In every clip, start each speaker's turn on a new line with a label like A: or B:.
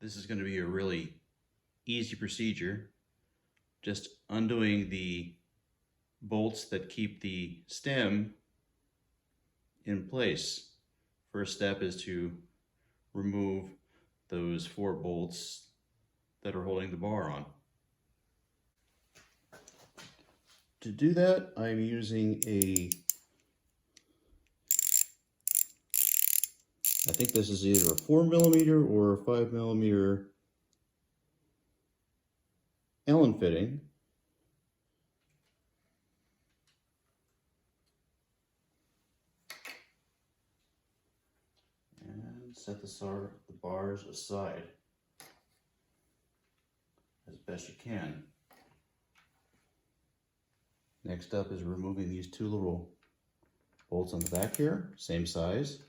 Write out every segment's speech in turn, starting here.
A: This is going to be a really easy procedure. Just undoing the bolts that keep the stem in place. First step is to remove those 4 bolts that are holding the bar on. To do that, I'm using I think this is either a 4mm or a 5mm Allen fitting. And set the bars aside as best you can. Next up is removing these 2 little bolts on the back here, same size.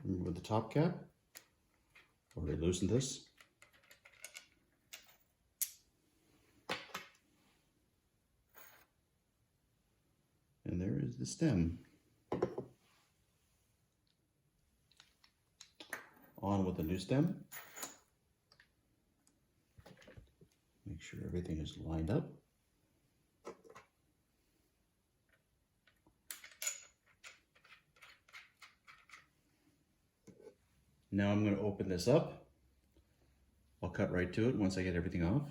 A: Remove the top cap. Already loosened this. And there is the stem. On with the new stem. Make sure everything is lined up. Now I'm going to open this up. I'll cut right to it once I get everything off.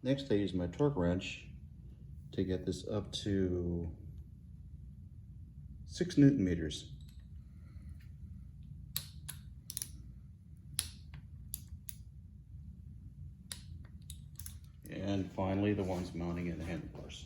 A: Next, I use my torque wrench to get this up to 6 Newton meters. And finally, the ones mounting in the handlebars.